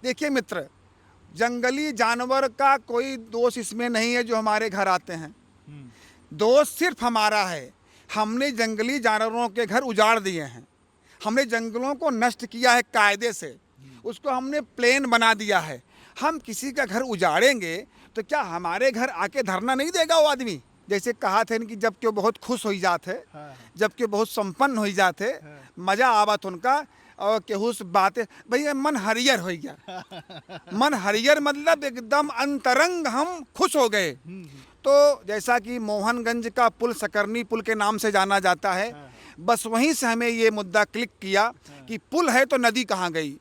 देखिए मित्र, जंगली जानवर का कोई दोष इसमें नहीं है जो हमारे घर आते हैं। दोष सिर्फ हमारा है। हमने जंगली जानवरों के घर उजाड़ दिए हैं। हमने जंगलों को नष्ट किया है कायदे से, उसको हमने प्लेन बना दिया है। हम किसी का घर उजाड़ेंगे तो क्या हमारे घर आके धरना नहीं देगा वो आदमी? जैसे कहा थे कि जब क्यों बहुत खुश हो जाते, जब क्यों बहुत संपन्न हो जाते, मजा आवत उनका और केहू से बातें, भैया मन हरियर हो गया। मन हरियर मतलब एकदम अंतरंग हम खुश हो गए। तो जैसा कि मोहनगंज का पुल सकरनी पुल के नाम से जाना जाता है, बस वहीं से हमें ये मुद्दा क्लिक किया कि पुल है तो नदी कहाँ गई।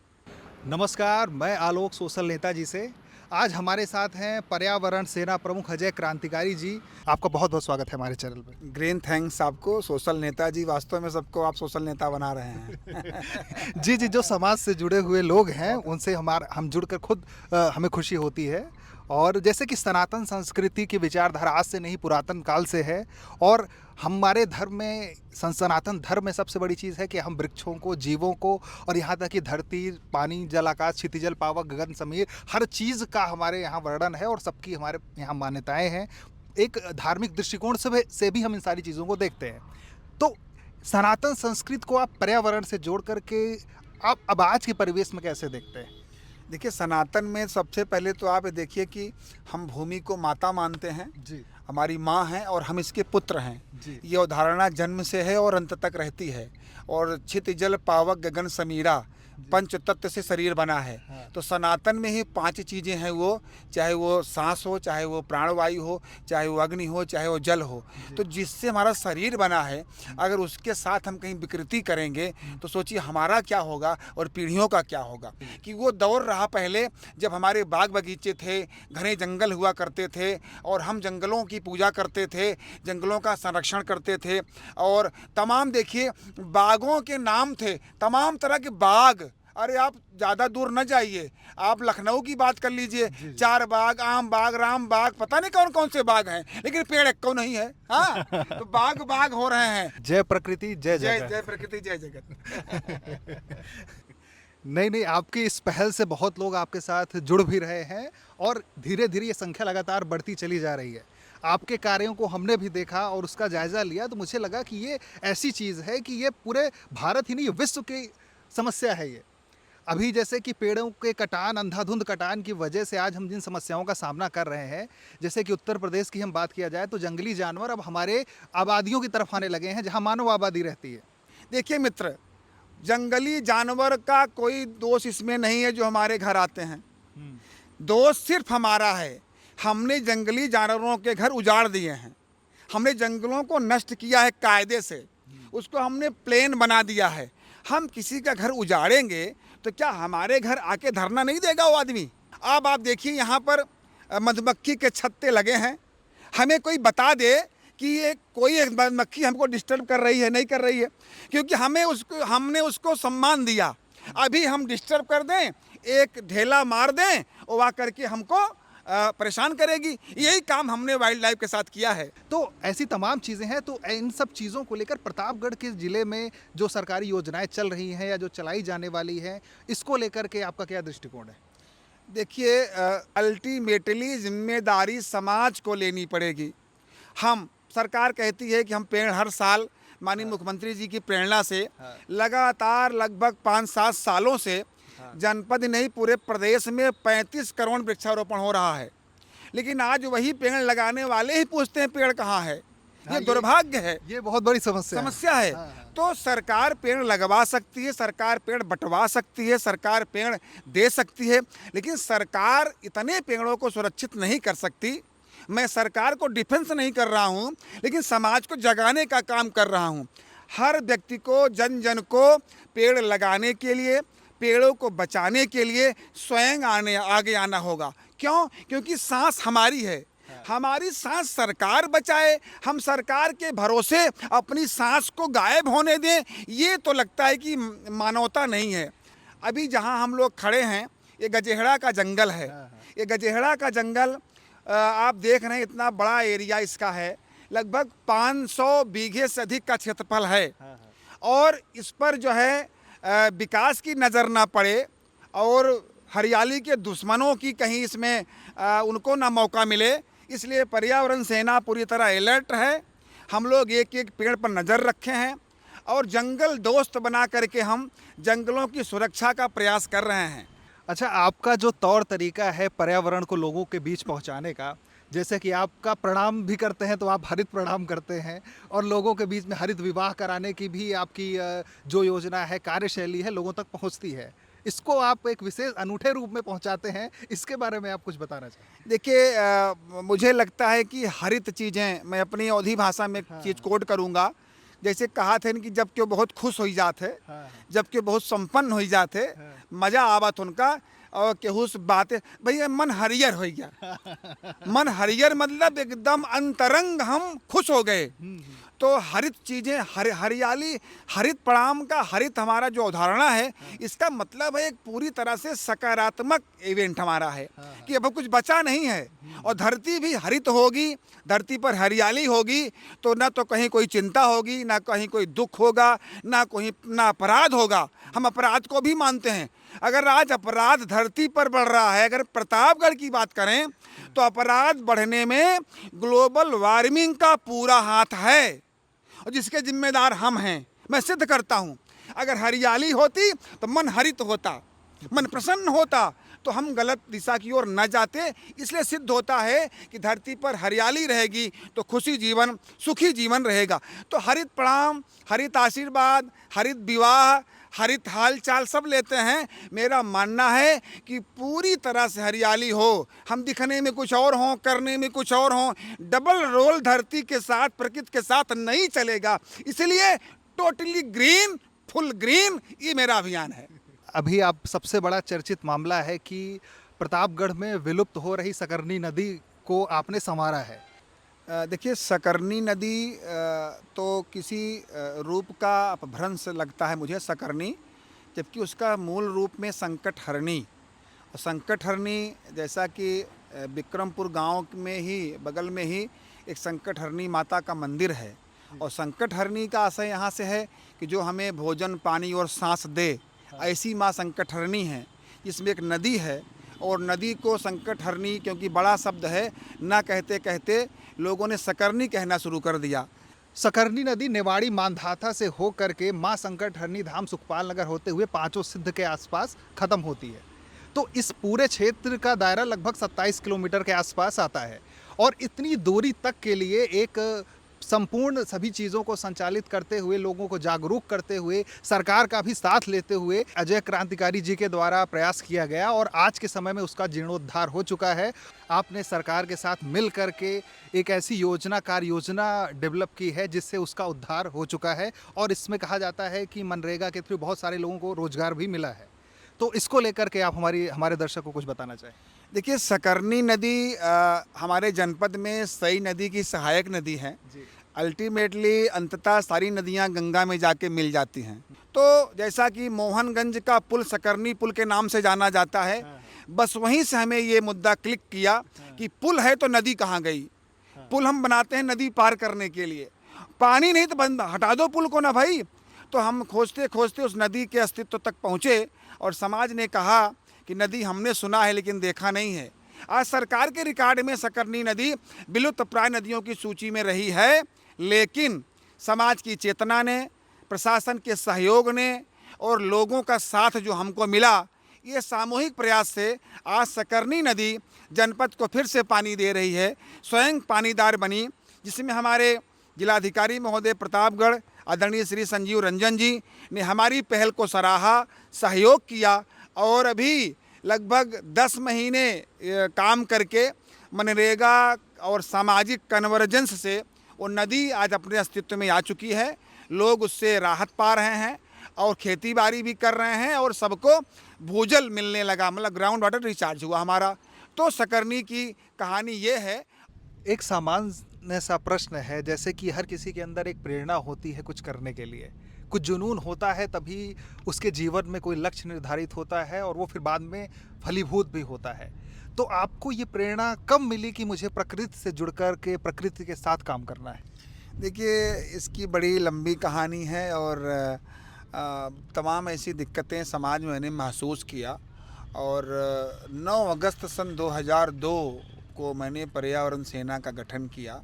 नमस्कार, मैं आलोक सोशल नेताजी से। आज हमारे साथ हैं पर्यावरण सेना प्रमुख अजय क्रांतिकारी जी। आपका बहुत बहुत स्वागत है हमारे चैनल पर। ग्रेन थैंक्स आपको सोशल नेता जी, वास्तव में सबको आप सोशल नेता बना रहे हैं। जी, जो समाज से जुड़े हुए लोग हैं उनसे हम जुड़कर खुद हमें खुशी होती है। और जैसे कि सनातन संस्कृति की विचारधारा आज से नहीं पुरातन काल से है, और हमारे धर्म में सनातन धर्म में सबसे बड़ी चीज़ है कि हम वृक्षों को, जीवों को, और यहाँ तक कि धरती, पानी, जल, आकाश, क्षितिजल, पावक, गगन, समीर, हर चीज़ का हमारे यहाँ वर्णन है और सबकी हमारे यहाँ मान्यताएं हैं। एक धार्मिक दृष्टिकोण से भी हम इन सारी चीज़ों को देखते हैं। तो सनातन संस्कृति को आप पर्यावरण से जोड़ करके आप अब आज के परिवेश में कैसे देखते हैं? देखिए, सनातन में सबसे पहले तो आप देखिए कि हम भूमि को माता मानते हैं जी, हमारी माँ हैं और हम इसके पुत्र हैं। जी। ये अवधारणा जन्म से है और अंत तक रहती है। और छित जल पावक गगन समीरा, पंच तत्व से शरीर बना है। हाँ। तो सनातन में ही 5 चीज़ें हैं वो, चाहे वो सांस हो, चाहे वो प्राणवायु हो, चाहे वो अग्नि हो, चाहे वो जल हो। तो जिससे हमारा शरीर बना है, अगर उसके साथ हम कहीं विकृति करेंगे तो सोचिए हमारा क्या होगा और पीढ़ियों का क्या होगा। कि वो दौर रहा पहले जब हमारे बाग बगीचे थे, घने जंगल हुआ करते थे और हम जंगलों की पूजा करते थे, जंगलों का संरक्षण करते थे। और तमाम देखिए बागों के नाम थे, तमाम तरह के बाग। अरे आप ज़्यादा दूर न जाइए, आप लखनऊ की बात कर लीजिए, 4 बाग, आम बाग, राम बाग, पता नहीं कौन कौन से बाग हैं, लेकिन पेड़ एक को नहीं है। हाँ, तो बाग बाग हो रहे हैं। जय प्रकृति जय जय जगत। जय प्रकृति जय जगत। नहीं, आपकी इस पहल से बहुत लोग आपके साथ जुड़ भी रहे हैं और धीरे धीरे ये संख्या लगातार बढ़ती चली जा रही है। आपके कार्यों को हमने भी देखा और उसका जायजा लिया, तो मुझे लगा कि ये ऐसी चीज़ है कि ये पूरे भारत ही नहीं, विश्व की समस्या है ये। अभी जैसे कि पेड़ों के कटान, अंधाधुंध कटान की वजह से आज हम जिन समस्याओं का सामना कर रहे हैं, जैसे कि उत्तर प्रदेश की हम बात किया जाए तो जंगली जानवर अब हमारे आबादियों की तरफ आने लगे हैं जहां मानव आबादी रहती है। देखिए मित्र, जंगली जानवर का कोई दोष इसमें नहीं है जो हमारे घर आते हैं। दोष सिर्फ हमारा है। हमने जंगली जानवरों के घर उजाड़ दिए हैं। हमने जंगलों को नष्ट किया है कायदे से, उसको हमने प्लेन बना दिया है। हम किसी का घर उजाड़ेंगे तो क्या हमारे घर आके धरना नहीं देगा वो आदमी? अब आप देखिए यहाँ पर मधुमक्खी के छत्ते लगे हैं। हमें कोई बता दे कि ये कोई एक मधुमक्खी हमको डिस्टर्ब कर रही है, नहीं कर रही है, क्योंकि हमने उसको सम्मान दिया। अभी हम डिस्टर्ब कर दें, एक ढेला मार दें, वो आ करके हमको परेशान करेगी। यही काम हमने वाइल्ड लाइफ के साथ किया है। तो ऐसी तमाम चीज़ें हैं। तो इन सब चीज़ों को लेकर प्रतापगढ़ के ज़िले में जो सरकारी योजनाएं चल रही हैं या जो चलाई जाने वाली हैं, इसको लेकर के आपका क्या दृष्टिकोण है? देखिए, अल्टीमेटली जिम्मेदारी समाज को लेनी पड़ेगी। हम सरकार कहती है कि हम पेड़ हर साल, माननीय मुख्यमंत्री जी की प्रेरणा से लगातार लगभग 5-7 सालों से जनपद नहीं पूरे प्रदेश में 35 करोड़ वृक्षारोपण हो रहा है। लेकिन आज वही पेड़ लगाने वाले ही पूछते हैं पेड़ कहाँ है। ये दुर्भाग्य है, ये बहुत बड़ी समस्या है। तो सरकार पेड़ लगवा सकती है, सरकार पेड़ बंटवा सकती है, सरकार पेड़ दे सकती है, लेकिन सरकार इतने पेड़ों को सुरक्षित नहीं कर सकती। मैं सरकार को डिफेंस नहीं कर रहा हूँ, लेकिन समाज को जगाने का काम कर रहा हूँ। हर व्यक्ति को, जन जन को पेड़ लगाने के लिए, पेड़ों को बचाने के लिए स्वयं आगे आना होगा। क्यों? क्योंकि सांस हमारी है। हमारी सांस सरकार बचाए, हम सरकार के भरोसे अपनी सांस को गायब होने दें, ये तो लगता है कि मानवता नहीं है। अभी जहां हम लोग खड़े हैं, ये गजेहड़ा का जंगल है। ये गजेहड़ा का जंगल आप देख रहे हैं, इतना बड़ा एरिया इसका है, लगभग 500 बीघे से अधिक का क्षेत्रफल है। और इस पर जो है विकास की नज़र ना पड़े और हरियाली के दुश्मनों की कहीं इसमें उनको ना मौका मिले, इसलिए पर्यावरण सेना पूरी तरह अलर्ट है। हम लोग एक एक पेड़ पर नज़र रखे हैं और जंगल दोस्त बना करके हम जंगलों की सुरक्षा का प्रयास कर रहे हैं। अच्छा, आपका जो तौर तरीका है पर्यावरण को लोगों के बीच पहुंचाने का, जैसे कि आपका प्रणाम भी करते हैं तो आप हरित प्रणाम करते हैं, और लोगों के बीच में हरित विवाह कराने की भी आपकी जो योजना है, कार्यशैली है, लोगों तक पहुंचती है। इसको आप एक विशेष अनूठे रूप में पहुंचाते हैं, इसके बारे में आप कुछ बताना चाहें? देखिए, मुझे लगता है कि हरित चीज़ें, मैं अपनी अवधी भाषा में एक चीज़ कोड करूँगा, जैसे कहा थे कि जब क्यों बहुत खुश हो जाते, हाँ, जब क्यों बहुत संपन्न हो जाते, मज़ा आवत उनका, और केहू से बातें, भैया मन हरियर हो गया। मन हरियर मतलब एकदम अंतरंग हम खुश हो गए। तो हरित चीज़ें, हरियाली, हरित प्रणाम का हरित हमारा जो अवधारणा है, इसका मतलब है एक पूरी तरह से सकारात्मक इवेंट हमारा है कि अब कुछ बचा नहीं है, और धरती भी हरित होगी, धरती पर हरियाली होगी तो ना तो कहीं कोई चिंता होगी, ना कहीं कोई दुख होगा, ना अपराध होगा। हम अपराध को भी मानते हैं। अगर आज अपराध धरती पर बढ़ रहा है, अगर प्रतापगढ़ की बात करें तो अपराध बढ़ने में ग्लोबल वार्मिंग का पूरा हाथ है, और जिसके जिम्मेदार हम हैं। मैं सिद्ध करता हूँ, अगर हरियाली होती तो मन हरित होता, मन प्रसन्न होता, तो हम गलत दिशा की ओर न जाते। इसलिए सिद्ध होता है कि धरती पर हरियाली रहेगी तो खुशी जीवन, सुखी जीवन रहेगा। तो हरित प्रणाम, हरित आशीर्वाद, हरित विवाह, हरित हाल चाल सब लेते हैं। मेरा मानना है कि पूरी तरह से हरियाली हो, हम दिखने में कुछ और हों, करने में कुछ और हों, डबल रोल धरती के साथ, प्रकृति के साथ नहीं चलेगा। इसलिए टोटली ग्रीन, फुल ग्रीन, ये मेरा अभियान है। अभी आप सबसे बड़ा चर्चित मामला है कि प्रतापगढ़ में विलुप्त हो रही सकरनी नदी को आपने संवारा है। देखिए, सकरनी नदी तो किसी रूप का अपभ्रंश लगता है मुझे, सकरनी, जबकि उसका मूल रूप में संकट हरणी। और संकट हरणी, जैसा कि विक्रमपुर गांव में ही, बगल में ही एक संकट हरणी माता का मंदिर है, और संकट हरणी का आशय यहाँ से है कि जो हमें भोजन, पानी और सांस दे, ऐसी माँ संकट हरणी है। जिसमें एक नदी है, और नदी को संकट हरणी क्योंकि बड़ा शब्द है, ना कहते कहते लोगों ने सकरनी कहना शुरू कर दिया। सकरनी नदी नेवाड़ी मांधाता से होकर के माँ संकट हरणी धाम सुखपाल नगर होते हुए पांचों सिद्ध के आसपास खत्म होती है। तो इस पूरे क्षेत्र का दायरा लगभग 27 किलोमीटर के आसपास आता है, और इतनी दूरी तक के लिए एक संपूर्ण सभी चीज़ों को संचालित करते हुए, लोगों को जागरूक करते हुए, सरकार का भी साथ लेते हुए अजय क्रांतिकारी जी के द्वारा प्रयास किया गया, और आज के समय में उसका जीर्णोद्धार हो चुका है। आपने सरकार के साथ मिल करके एक ऐसी योजना, कार्य योजना डेवलप की है जिससे उसका उद्धार हो चुका है, और इसमें कहा जाता है कि मनरेगा के थ्रू बहुत सारे लोगों को रोजगार भी मिला है। तो इसको लेकर के आप हमारे दर्शकों को कुछ बताना चाहें? देखिए, सकरनी नदी हमारे जनपद में सई नदी की सहायक नदी है। अल्टीमेटली अंततः सारी नदियां गंगा में जाके मिल जाती हैं। तो जैसा कि मोहनगंज का पुल सकरनी पुल के नाम से जाना जाता है, बस वहीं से हमें ये मुद्दा क्लिक किया कि पुल है तो नदी कहाँ गई। पुल हम बनाते हैं नदी पार करने के लिए, पानी नहीं तो बंद हटा दो पुल को ना भाई। तो हम खोजते खोजते उस नदी के अस्तित्व तक पहुँचे, और समाज ने कहा कि नदी हमने सुना है लेकिन देखा नहीं है। आज सरकार के रिकॉर्ड में सकरनी नदी विलुप्त प्राय नदियों की सूची में रही है, लेकिन समाज की चेतना ने, प्रशासन के सहयोग ने और लोगों का साथ जो हमको मिला, ये सामूहिक प्रयास से आज सकरनी नदी जनपद को फिर से पानी दे रही है, स्वयं पानीदार बनी, जिसमें हमारे जिलाधिकारी महोदय प्रतापगढ़ आदरणीय श्री संजीव रंजन जी ने हमारी पहल को सराहा, सहयोग किया, और अभी लगभग 10 महीने काम करके मनरेगा और सामाजिक कन्वर्जेंस से वो नदी आज अपने अस्तित्व में आ चुकी है। लोग उससे राहत पा रहे हैं और खेती बाड़ी भी कर रहे हैं, और सबको भूजल मिलने लगा, मतलब ग्राउंड वाटर रिचार्ज हुआ हमारा। तो सकरनी की कहानी ये है। एक सामान्य सा प्रश्न है, जैसे कि हर किसी के अंदर एक प्रेरणा होती है कुछ करने के लिए, कुछ जुनून होता है, तभी उसके जीवन में कोई लक्ष्य निर्धारित होता है और वो फिर बाद में फलीभूत भी होता है। तो आपको ये प्रेरणा कब मिली कि मुझे प्रकृति से जुड़कर के प्रकृति के साथ काम करना है? देखिए, इसकी बड़ी लंबी कहानी है, और तमाम ऐसी दिक्कतें समाज में मैंने महसूस किया, और 9 अगस्त सन 2002 को मैंने पर्यावरण सेना का गठन किया।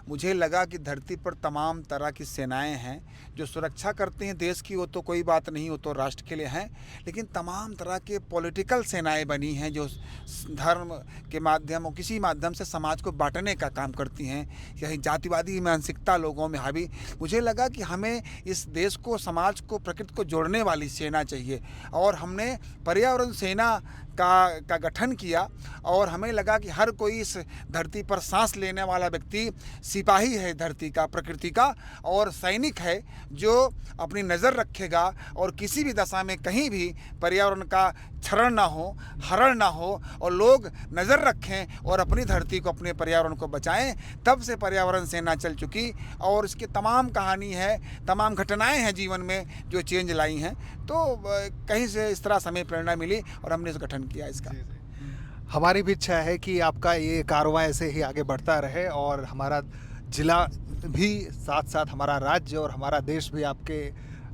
मुझे लगा कि धरती पर तमाम तरह की सेनाएं हैं जो सुरक्षा करती हैं देश की, वो तो कोई बात नहीं, वो तो राष्ट्र के लिए हैं, लेकिन तमाम तरह के पॉलिटिकल सेनाएं बनी हैं जो धर्म के माध्यम और किसी माध्यम से समाज को बांटने का काम करती हैं, यही जातिवादी मानसिकता लोगों में हावी। मुझे लगा कि हमें इस देश को, समाज को, प्रकृति को जोड़ने वाली सेना चाहिए और हमने पर्यावरण सेना का गठन किया। और हमें लगा कि हर कोई इस धरती पर सांस लेने वाला व्यक्ति सिपाही है धरती का, प्रकृति का, और सैनिक है जो अपनी नज़र रखेगा और किसी भी दशा में कहीं भी पर्यावरण का क्षरण ना हो, हरण ना हो, और लोग नज़र रखें और अपनी धरती को, अपने पर्यावरण को बचाएं। तब से पर्यावरण सेना चल चुकी और इसकी तमाम कहानी है, तमाम घटनाएं हैं जीवन में जो चेंज लाई हैं। तो कहीं से इस तरह से हमें प्रेरणा मिली और हमने इस गठन किया इसका। हमारी भी इच्छा है कि आपका ये कारवां ऐसे ही आगे बढ़ता रहे और हमारा जिला भी, साथ साथ हमारा राज्य और हमारा देश भी आपके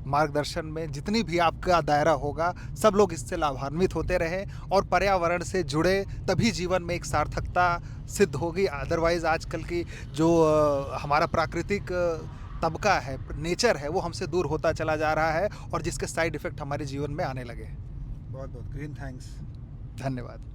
मार्गदर्शन में, जितनी भी आपका दायरा होगा, सब लोग इससे लाभान्वित होते रहें और पर्यावरण से जुड़े, तभी जीवन में एक सार्थकता सिद्ध होगी। अदरवाइज़ आजकल की जो हमारा प्राकृतिक तबका है, नेचर है, वो हमसे दूर होता चला जा रहा है और जिसके साइड इफ़ेक्ट हमारे जीवन में आने लगे। बहुत बहुत ग्रीन थैंक्स। धन्यवाद।